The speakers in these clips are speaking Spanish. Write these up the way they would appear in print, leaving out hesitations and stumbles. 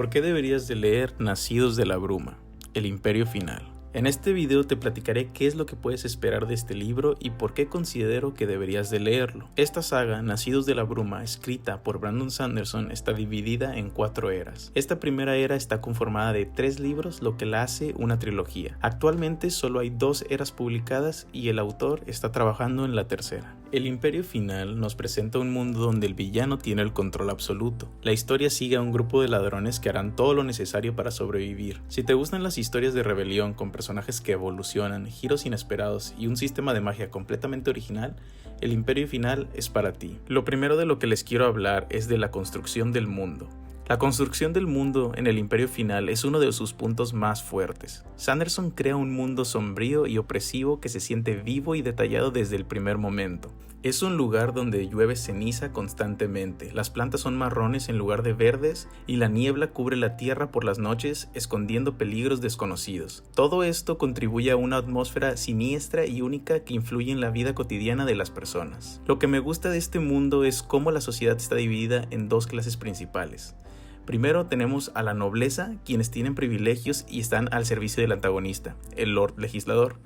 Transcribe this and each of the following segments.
¿Por qué deberías de leer Nacidos de la Bruma? El Imperio Final. En este video te platicaré qué es lo que puedes esperar de este libro y por qué considero que deberías de leerlo. Esta saga, Nacidos de la Bruma, escrita por Brandon Sanderson, está dividida en 4 eras. Esta primera era está conformada de 3 libros, lo que la hace una trilogía. Actualmente solo hay 2 eras publicadas y el autor está trabajando en la tercera. El Imperio Final nos presenta un mundo donde el villano tiene el control absoluto. La historia sigue a un grupo de ladrones que harán todo lo necesario para sobrevivir. Si te gustan las historias de rebelión con personajes que evolucionan, giros inesperados y un sistema de magia completamente original, el Imperio Final es para ti. Lo primero de lo que les quiero hablar es de la construcción del mundo. La construcción del mundo en el Imperio Final es uno de sus puntos más fuertes. Sanderson crea un mundo sombrío y opresivo que se siente vivo y detallado desde el primer momento. Es un lugar donde llueve ceniza constantemente, las plantas son marrones en lugar de verdes y la niebla cubre la tierra por las noches, escondiendo peligros desconocidos. Todo esto contribuye a una atmósfera siniestra y única que influye en la vida cotidiana de las personas. Lo que me gusta de este mundo es cómo la sociedad está dividida en 2 clases principales. Primero tenemos a la nobleza, quienes tienen privilegios y están al servicio del antagonista, el Lord Legislador.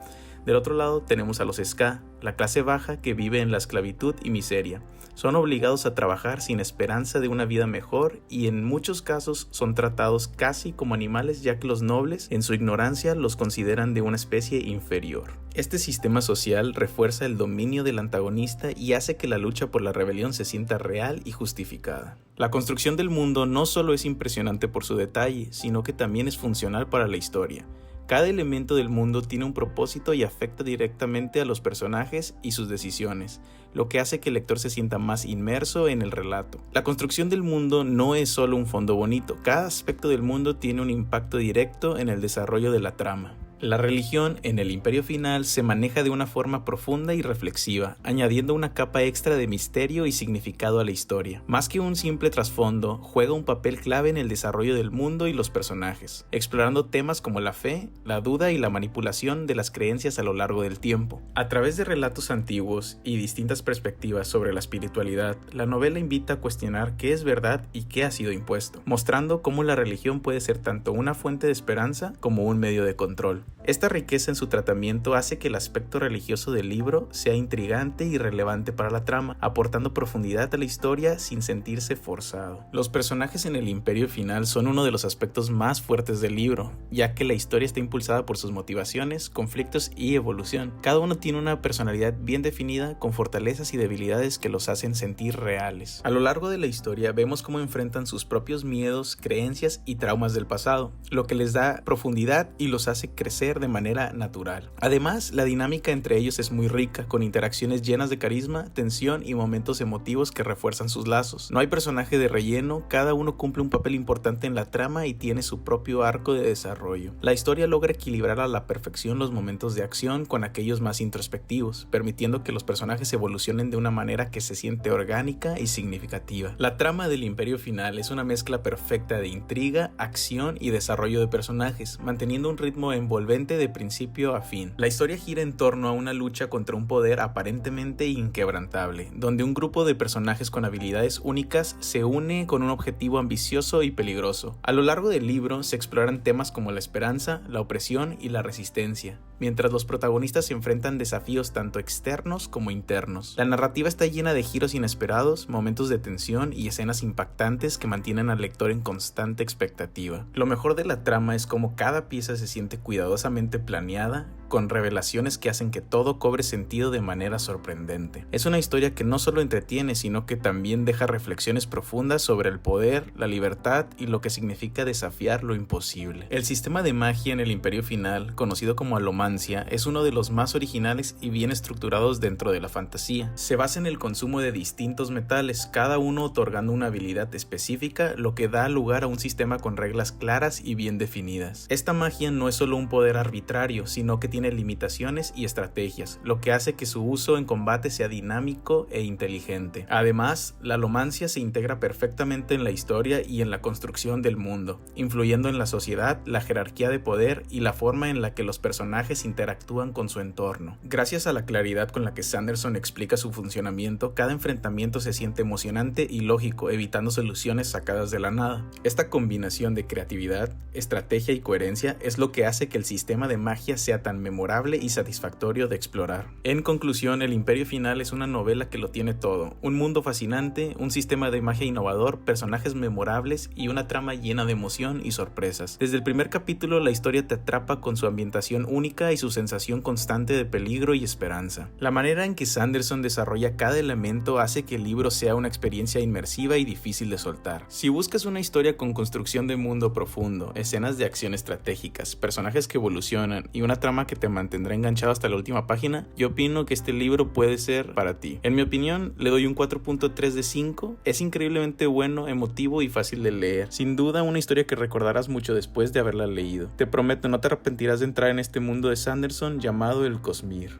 Del otro lado tenemos a los Ska, la clase baja que vive en la esclavitud y miseria. Son obligados a trabajar sin esperanza de una vida mejor y en muchos casos son tratados casi como animales, ya que los nobles en su ignorancia los consideran de una especie inferior. Este sistema social refuerza el dominio del antagonista y hace que la lucha por la rebelión se sienta real y justificada. La construcción del mundo no solo es impresionante por su detalle, sino que también es funcional para la historia. Cada elemento del mundo tiene un propósito y afecta directamente a los personajes y sus decisiones, lo que hace que el lector se sienta más inmerso en el relato. La construcción del mundo no es solo un fondo bonito, cada aspecto del mundo tiene un impacto directo en el desarrollo de la trama. La religión en el Imperio Final se maneja de una forma profunda y reflexiva, añadiendo una capa extra de misterio y significado a la historia. Más que un simple trasfondo, juega un papel clave en el desarrollo del mundo y los personajes, explorando temas como la fe, la duda y la manipulación de las creencias a lo largo del tiempo. A través de relatos antiguos y distintas perspectivas sobre la espiritualidad, la novela invita a cuestionar qué es verdad y qué ha sido impuesto, mostrando cómo la religión puede ser tanto una fuente de esperanza como un medio de control. Esta riqueza en su tratamiento hace que el aspecto religioso del libro sea intrigante y relevante para la trama, aportando profundidad a la historia sin sentirse forzado. Los personajes en el Imperio Final son uno de los aspectos más fuertes del libro, ya que la historia está impulsada por sus motivaciones, conflictos y evolución. Cada uno tiene una personalidad bien definida, con fortalezas y debilidades que los hacen sentir reales. A lo largo de la historia vemos cómo enfrentan sus propios miedos, creencias y traumas del pasado, lo que les da profundidad y los hace crecer de manera natural. Además, la dinámica entre ellos es muy rica, con interacciones llenas de carisma, tensión y momentos emotivos que refuerzan sus lazos. No hay personaje de relleno, cada uno cumple un papel importante en la trama y tiene su propio arco de desarrollo. La historia logra equilibrar a la perfección los momentos de acción con aquellos más introspectivos, permitiendo que los personajes evolucionen de una manera que se siente orgánica y significativa. La trama del Imperio Final es una mezcla perfecta de intriga, acción y desarrollo de personajes, manteniendo un ritmo envolvente de principio a fin. La historia gira en torno a una lucha contra un poder aparentemente inquebrantable, donde un grupo de personajes con habilidades únicas se une con un objetivo ambicioso y peligroso. A lo largo del libro se exploran temas como la esperanza, la opresión y la resistencia, mientras los protagonistas se enfrentan desafíos tanto externos como internos. La narrativa está llena de giros inesperados, momentos de tensión y escenas impactantes que mantienen al lector en constante expectativa. Lo mejor de la trama es cómo cada pieza se siente cuidadosamente planeada, con revelaciones que hacen que todo cobre sentido de manera sorprendente. Es una historia que no solo entretiene, sino que también deja reflexiones profundas sobre el poder, la libertad y lo que significa desafiar lo imposible. El sistema de magia en el Imperio Final, conocido como alomancia, es uno de los más originales y bien estructurados dentro de la fantasía. Se basa en el consumo de distintos metales, cada uno otorgando una habilidad específica, lo que da lugar a un sistema con reglas claras y bien definidas. Esta magia no es solo un poder poder arbitrario, sino que tiene limitaciones y estrategias, lo que hace que su uso en combate sea dinámico e inteligente. Además, la alomancia se integra perfectamente en la historia y en la construcción del mundo, influyendo en la sociedad, la jerarquía de poder y la forma en la que los personajes interactúan con su entorno. Gracias a la claridad con la que Sanderson explica su funcionamiento, cada enfrentamiento se siente emocionante y lógico, evitando soluciones sacadas de la nada. Esta combinación de creatividad, estrategia y coherencia es lo que hace que el sistema de magia sea tan memorable y satisfactorio de explorar. En conclusión, El Imperio Final es una novela que lo tiene todo: un mundo fascinante, un sistema de magia innovador, personajes memorables y una trama llena de emoción y sorpresas. Desde el primer capítulo, la historia te atrapa con su ambientación única y su sensación constante de peligro y esperanza. La manera en que Sanderson desarrolla cada elemento hace que el libro sea una experiencia inmersiva y difícil de soltar. Si buscas una historia con construcción de mundo profundo, escenas de acción estratégicas, personajes que evolucionan y una trama que te mantendrá enganchado hasta la última página, yo opino que este libro puede ser para ti. En mi opinión, le doy un 4.3 de 5. Es increíblemente bueno, emotivo y fácil de leer. Sin duda, una historia que recordarás mucho después de haberla leído. Te prometo, no te arrepentirás de entrar en este mundo de Sanderson llamado el Cosmere.